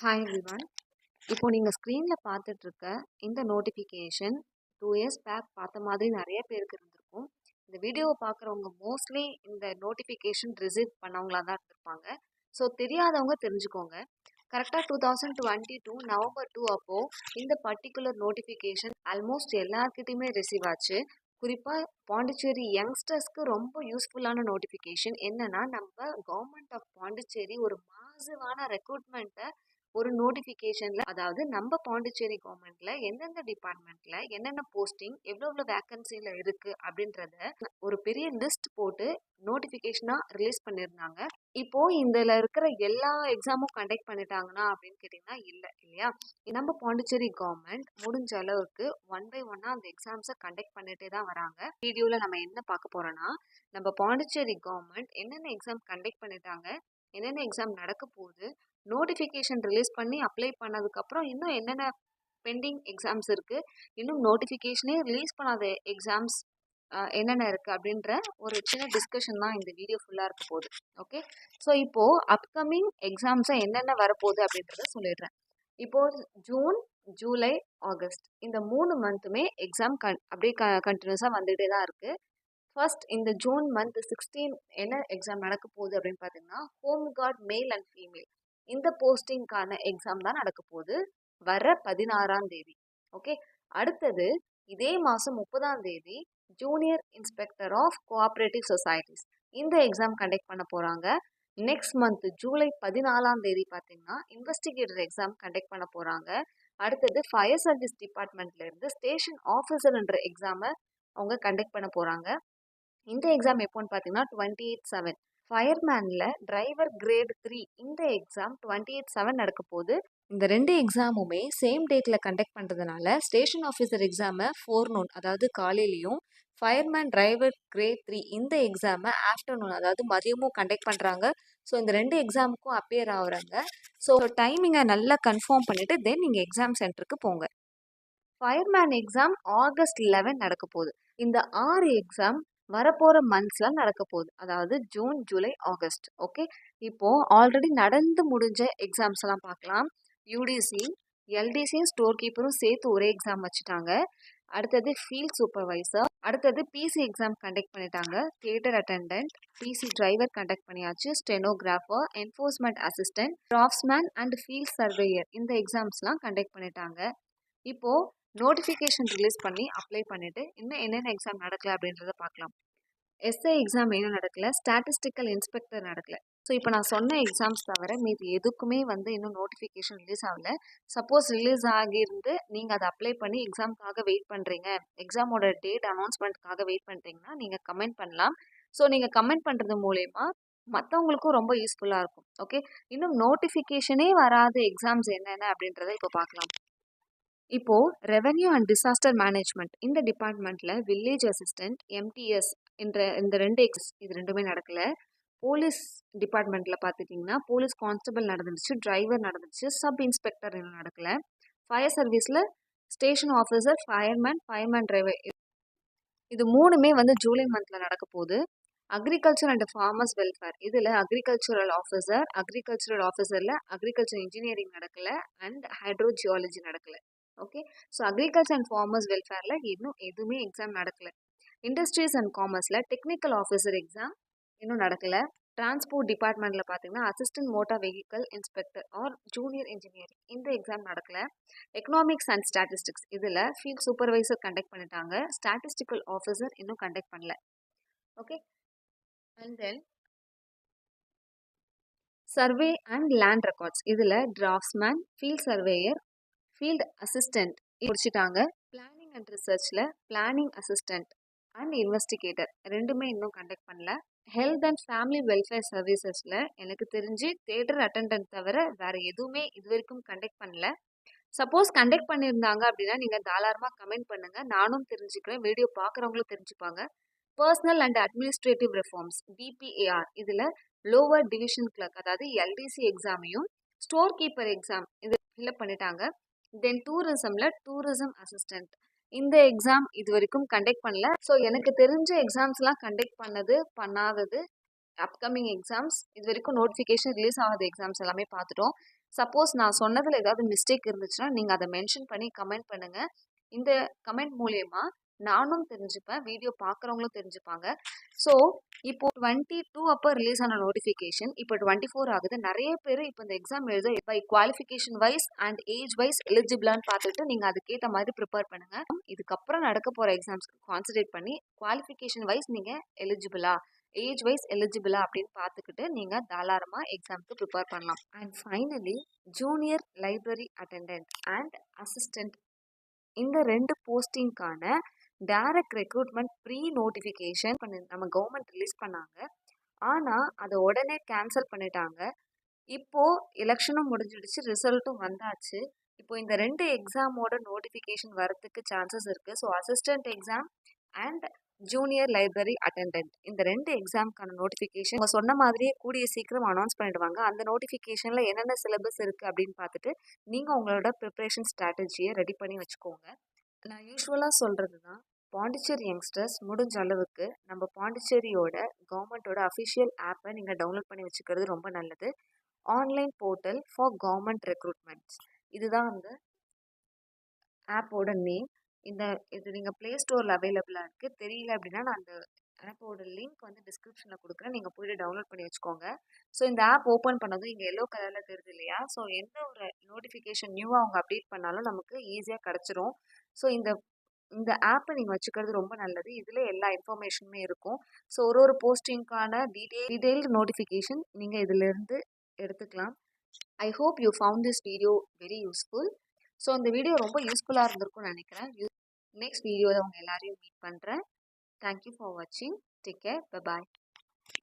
Hi everyone. இப்போ நீங்கள் ஸ்க்ரீனில் பார்த்துட்டு இருக்க இந்த நோட்டிஃபிகேஷன் 2 இயர்ஸ் பேக் பார்த்த மாதிரி நிறைய பேருக்கு இருந்திருக்கும். இந்த வீடியோவை பார்க்குறவங்க மோஸ்ட்லி இந்த நோட்டிஃபிகேஷன் ரிசீவ் பண்ணவங்களா தான் இருந்திருப்பாங்க. ஸோ தெரியாதவங்க தெரிஞ்சுக்கோங்க. கரெக்டாக 2022 நவம்பர் 2 அப்போது இந்த பர்டிகுலர் நோட்டிஃபிகேஷன் ஆல்மோஸ்ட் எல்லாருக்கிட்டையுமே ரிசீவ் ஆச்சு. குறிப்பாக பாண்டிச்சேரி யங்ஸ்டர்ஸ்க்கு ரொம்ப யூஸ்ஃபுல்லான நோட்டிஃபிகேஷன் என்னன்னா, நம்ம கவர்மெண்ட் ஆஃப் பாண்டிச்சேரி ஒரு மாசிவான ரெக்ரூட்மெண்ட்டை ஒரு நோட்டிஃபிகேஷனில், அதாவது நம்ம பாண்டிச்சேரி கவர்மெண்ட்ல எந்தெந்த டிபார்ட்மெண்ட்ல என்னென்ன போஸ்டிங் எவ்வளோ வேக்கன்சியில் இருக்குது அப்படின்றத ஒரு பெரிய லிஸ்ட் போட்டு நோட்டிஃபிகேஷனாக ரிலீஸ் பண்ணியிருந்தாங்க. இப்போ இதில் இருக்கிற எல்லா எக்ஸாமும் கண்டக்ட் பண்ணிட்டாங்கன்னா அப்படின்னு கேட்டிங்கன்னா இல்லை இல்லையா. நம்ம பாண்டிச்சேரி கவர்மெண்ட் முடிஞ்ச அளவுக்கு ஒன் பை ஒன்னாக அந்த எக்ஸாம்ஸை கண்டக்ட் பண்ணிட்டே தான் வராங்க. வீடியோவில் நம்ம என்ன பார்க்க போகிறோன்னா, நம்ம பாண்டிச்சேரி கவர்மெண்ட் என்னென்ன எக்ஸாம் கண்டக்ட் பண்ணிட்டாங்க, என்னென்ன எக்ஸாம் நடக்க போகுது, நோட்டிஃபிகேஷன் ரிலீஸ் பண்ணி அப்ளை பண்ணதுக்கப்புறம் இன்னும் என்னென்ன பெண்டிங் எக்ஸாம்ஸ் இருக்குது, இன்னும் நோட்டிஃபிகேஷனே ரிலீஸ் பண்ணாத எக்ஸாம்ஸ் என்னென்ன இருக்குது அப்படின்ற ஒரு சின்ன டிஸ்கஷன் தான் இந்த வீடியோ ஃபுல்லாக இருக்க போகுது. ஓகே, ஸோ இப்போது அப்கமிங் எக்ஸாம்ஸை என்னென்ன வரப்போகுது அப்படின்றத சொல்லிடுறேன். இப்போது ஜூன், ஜூலை, ஆகஸ்ட் இந்த 3 மந்த்துமே எக்ஸாம் அப்படியே கண்டினியூஸாக வந்துகிட்டே தான் இருக்குது. ஃபர்ஸ்ட் இந்த ஜூன் மந்த் 16 என்ன எக்ஸாம் நடக்க போகுது அப்படின்னு பார்த்தீங்கன்னா, home card male and female இந்த போஸ்டிங்கான எக்ஸாம் தான் நடக்க போகுது வர 16ஆம் தேதி. ஓகே, அடுத்தது இதே மாதம் 30ஆம் தேதி junior inspector of cooperative societies இந்த எக்ஸாம் கண்டக்ட் பண்ண போகிறாங்க. நெக்ஸ்ட் மந்த் ஜூலை 14ஆம் தேதி பார்த்தீங்கன்னா இன்வெஸ்டிகேட்டர் எக்ஸாம் கண்டக்ட் பண்ண போகிறாங்க. அடுத்தது ஃபயர் சர்வீஸ் டிபார்ட்மெண்ட்லேருந்து ஸ்டேஷன் ஆஃபீஸர்ன்ற எக்ஸாமை அவங்க கண்டக்ட் பண்ண போகிறாங்க. இந்த எக்ஸாம் எப்போன்னு பார்த்தீங்கன்னா 28/7. ஃபயர்மேனில் டிரைவர் கிரேட் 3 இந்த எக்ஸாம் 28/7 நடக்க போகுது. இந்த 2 எக்ஸாமுமே சேம் டேட்டில் கண்டக்ட் பண்ணுறதுனால ஸ்டேஷன் ஆஃபீஸர் எக்ஸாமை ஃபோர்நூன் அதாவது காலையிலையும், ஃபயர்மேன் டிரைவர் கிரேட் 3 இந்த எக்ஸாமை ஆஃப்டர்நூன் அதாவது மதியமும் கண்டக்ட் பண்ணுறாங்க. ஸோ இந்த 2 எக்ஸாமுக்கும் அப்பியர் ஆகுறாங்க. ஸோ டைமிங்கை நல்லா கன்ஃபார்ம் பண்ணிவிட்டு தென் நீங்கள் எக்ஸாம் சென்டருக்கு போங்க. ஃபயர்மேன் எக்ஸாம் ஆகஸ்ட் 11 நடக்க போகுது. இந்த 6 எக்ஸாம் வரப்போகிற மந்த்ஸில் நடக்க போகுது, அதாவது ஜூன், ஜூலை, ஆகஸ்ட். ஓகே, இப்போது ஆல்ரெடி நடந்து முடிஞ்ச எக்ஸாம்ஸ் எல்லாம் பார்க்கலாம். யூடிசி, எல்டிசியும் ஸ்டோர் கீப்பரும் சேர்த்து ஒரே எக்ஸாம் வச்சுட்டாங்க. அடுத்தது ஃபீல்ட் சூப்பர்வைசர், அடுத்தது பிசி எக்ஸாம் கண்டக்ட் பண்ணிட்டாங்க. Theatre attendant, PC driver conduct பண்ணியாச்சு. Stenographer, enforcement assistant, draftsman and field surveyor இந்த எக்ஸாம்ஸ்லாம் கண்டக்ட் பண்ணிட்டாங்க. இப்போது நோட்டிஃபிகேஷன் ரிலீஸ் பண்ணி அப்ளை பண்ணிவிட்டு இன்னும் என்னென்ன எக்ஸாம் நடக்கல அப்படின்றத பார்க்கலாம். எஸ்ஐ எக்ஸாம் இன்னும் நடக்கல, ஸ்டாட்டிஸ்டிக்கல் இன்ஸ்பெக்டர் நடக்கல. ஸோ இப்போ நான் சொன்ன எக்ஸாம்ஸ் தவிர மீது எதுக்குமே இன்னும் நோட்டிஃபிகேஷன் ரிலீஸ் ஆகல. சப்போஸ் ரிலீஸ் ஆகியிருந்து நீங்கள் அதை அப்ளை பண்ணி எக்ஸாமுக்காக வெயிட் பண்ணுறீங்க, எக்ஸாமோட டேட் அனௌன்ஸ்மெண்ட்டுக்காக வெயிட் பண்ணுறீங்கன்னா நீங்கள் கமெண்ட் பண்ணலாம். ஸோ நீங்கள் கமெண்ட் பண்ணுறது மூலயமா மற்றவங்களுக்கும் ரொம்ப யூஸ்ஃபுல்லாக இருக்கும். ஓகே, இன்னும் நோட்டிஃபிகேஷனே வராத எக்ஸாம்ஸ் என்னென்ன அப்படின்றத இப்போ பார்க்கலாம். இப்போது ரெவென்யூ அண்ட் டிசாஸ்டர் மேனேஜ்மெண்ட் இந்த டிபார்ட்மெண்ட்டில் வில்லேஜ் அசிஸ்டன்ட், எம்டிஎஸ் இந்த 2 இது ரெண்டுமே நடக்கலை. போலீஸ் டிபார்ட்மெண்ட்டில் பார்த்துட்டிங்கன்னா போலீஸ் கான்ஸ்டபிள் நடந்துச்சு, டிரைவர் நடந்துச்சு, சப் இன்ஸ்பெக்டர் இன்னும் நடக்கலை. ஃபயர் சர்வீஸில் ஸ்டேஷன் ஆஃபீஸர், ஃபயர்மேன் டிரைவர் இது 3மே ஜூலை மந்தில் நடக்க போகுது. அக்ரிகல்ச்சர் அண்ட் ஃபார்மர்ஸ் வெல்ஃபேர் இதில் அக்ரிகல்ச்சரல் ஆஃபீஸரில் அக்ரிகல்ச்சர் இன்ஜினியரிங் நடக்கலை அண்ட் ஹைட்ரோஜியாலஜி நடக்கலை. Okay, so agriculture and farmers வெல்ஃபேரில் இன்னும் எதுவுமே எக்ஸாம் நடக்கலை. இண்டஸ்ட்ரீஸ் அண்ட் காமர்ஸில் டெக்னிக்கல் ஆஃபீஸர் எக்ஸாம் இன்னும் நடக்கலை. டிரான்ஸ்போர்ட் டிபார்ட்மெண்ட்டில் பார்த்தீங்கன்னா assistant motor vehicle inspector or junior engineering இந்த எக்ஸாம் நடக்கலை. எக்கனாமிக்ஸ் அண்ட் ஸ்டாட்டிஸ்டிக்ஸ் இதில் ஃபீல்ட் சூப்பர்வைசர் கண்டக்ட் பண்ணிட்டாங்க, ஸ்டாட்டிஸ்டிக்கல் ஆஃபீஸர் இன்னும் கண்டக்ட் பண்ணல. Okay, and then survey and land records இதில் draughtsman, field surveyor, field assistant முடிச்சிட்டாங்க. பிளானிங் அண்ட் ரிசர்ச்சில் planning assistant and investigator ரெண்டுமே இன்னும் கண்டக்ட் பண்ணல. ஹெல்த் அண்ட் ஃபேமிலி வெல்ஃபேர் சர்வீசஸில் எனக்கு தெரிஞ்சு தியேட்டர் அட்டெண்டன்ட் தவிர வேறு எதுவுமே இது வரைக்கும் கண்டக்ட் பண்ணல. சப்போஸ் கண்டக்ட் பண்ணியிருந்தாங்க அப்படின்னா நீங்கள் தாராளமாக கமெண்ட் பண்ணுங்கள், நானும் தெரிஞ்சுக்கிறேன், வீடியோ பார்க்குறவங்களும் தெரிஞ்சுப்பாங்க. பர்சனல் அண்ட் அட்மினிஸ்ட்ரேட்டிவ் ரிஃபார்ம்ஸ் டிபிஏஆர் இதில் லோவர் டிவிஷன் கிளர்க் அதாவது எல்டிசி எக்ஸாமையும் ஸ்டோர் கீப்பர் எக்ஸாம் இது ஃபில்அப் பண்ணிட்டாங்க. தென் டூரிசம் அசிஸ்டன்ட் இந்த எக்ஸாம் இது வரைக்கும் கண்டக்ட் பண்ணல. ஸோ எனக்கு தெரிஞ்ச எக்ஸாம்ஸ்லாம் கண்டக்ட் பண்ணாதது அப்கமிங் எக்ஸாம்ஸ் இது வரைக்கும் நோட்டிஃபிகேஷன் ரிலீஸ் ஆகாத எக்ஸாம்ஸ் எல்லாமே பார்த்துட்டோம். சப்போஸ் நான் சொன்னதில் ஏதாவது மிஸ்டேக் இருந்துச்சுன்னா நீங்கள் அதை மென்ஷன் பண்ணி கமெண்ட் பண்ணுங்கள். இந்த கமெண்ட் மூலயமா நானும் தெரிஞ்சுப்பேன், வீடியோ பார்க்குறவங்களும் தெரிஞ்சுப்பாங்க. ஸோ இப்போ 22 அப்போ ரிலீஸ் ஆன நோட்டிஃபிகேஷன் இப்போ 24 ஆகுது. நிறைய பேர் இப்போ இந்த எக்ஸாம் எழுத by qualification wise and age wise எலிஜிபிளான்னு பார்த்துட்டு நீங்கள் அதுக்கேற்ற மாதிரி ப்ரிப்பேர் பண்ணுங்கள். இதுக்கப்புறம் நடக்க போகிற எக்ஸாம்ஸ்க்கு கான்சன்ட்ரேட் பண்ணி குவாலிஃபிகேஷன் வைஸ் நீங்கள் எலிஜிபிளா, ஏஜ் வைஸ் எலிஜிபிளா அப்படின்னு பார்த்துக்கிட்டு நீங்கள் தாராளமாக எக்ஸாமுக்கு ப்ரிப்பேர் பண்ணலாம். And finally junior library attendant and assistant இந்த 2 போஸ்டிங்கான டைரக்ட் ரெக்ரூட்மெண்ட் ப்ரீ நோட்டிஃபிகேஷன் நம்ம கவர்மெண்ட் ரிலீஸ் பண்ணாங்க. ஆனால் அதை உடனே கேன்சல் பண்ணிட்டாங்க. இப்போது எலெக்ஷனும் முடிஞ்சிடுச்சு, ரிசல்ட்டும் வந்தாச்சு. இப்போ இந்த 2 எக்ஸாமோட நோட்டிஃபிகேஷன் வரத்துக்கு சான்சஸ் இருக்குது. So assistant exam and junior library attendant இந்த 2 எக்ஸாமுக்கான நோட்டிஃபிகேஷன் அவங்க சொன்ன மாதிரியே கூடிய சீக்கிரம் அனௌன்ஸ் பண்ணிடுவாங்க. அந்த நோட்டிஃபிகேஷனில் என்னென்ன சிலபஸ் இருக்குது அப்படின்னு பார்த்துட்டு நீங்கள் உங்களோட ப்ரிப்ரேஷன் ஸ்ட்ராட்டஜியை ரெடி பண்ணி வச்சுக்கோங்க. நான் யூஸ்வலாக சொல்கிறது தான், பாண்டிச்சேரி யங்ஸ்டர்ஸ் முடிஞ்ச அளவுக்கு நம்ம பாண்டிச்சேரியோட கவர்மெண்ட்டோட அஃபிஷியல் ஆப்பை நீங்கள் டவுன்லோட் பண்ணி வச்சுக்கிறது ரொம்ப நல்லது. Online portal for government recruitments இதுதான் அந்த ஆப்போட நேம். இது நீங்கள் ப்ளே ஸ்டோரில் அவைலபிளாக இருக்குது. தெரியல அப்படின்னா நான் அந்த ஆப்போட லிங்க் வந்து டிஸ்கிரிப்ஷனில் கொடுக்குறேன், நீங்கள் போய்ட்டு டவுன்லோட் பண்ணி வச்சுக்கோங்க. ஸோ இந்த ஆப் ஓப்பன் பண்ணதும் இங்கே எல்லோ கலரில் தெரியுது இல்லையா? ஸோ எந்த ஒரு நோட்டிஃபிகேஷன் நியூவாக அவங்க அப்டேட் பண்ணாலும் நமக்கு ஈஸியாக கிடச்சிரும். ஸோ இந்த ஆப்பை நீங்கள் வச்சுக்கிறது ரொம்ப நல்லது. இதில் எல்லா இன்ஃபர்மேஷனுமே இருக்கும். ஸோ ஒரு போஸ்டிங்கான டீட்டெயில்டு நோட்டிஃபிகேஷன் நீங்கள் இதிலிருந்து எடுத்துக்கலாம். I hope you found this video very useful. So இந்த வீடியோ ரொம்ப யூஸ்ஃபுல்லாக இருந்திருக்கும்னு நினைக்கிறேன். நெக்ஸ்ட் வீடியோவில் உங்கள் எல்லாரையும் மீட் பண்ணுறேன். தேங்க்யூ ஃபார் வாட்சிங். Take care. Bye bye.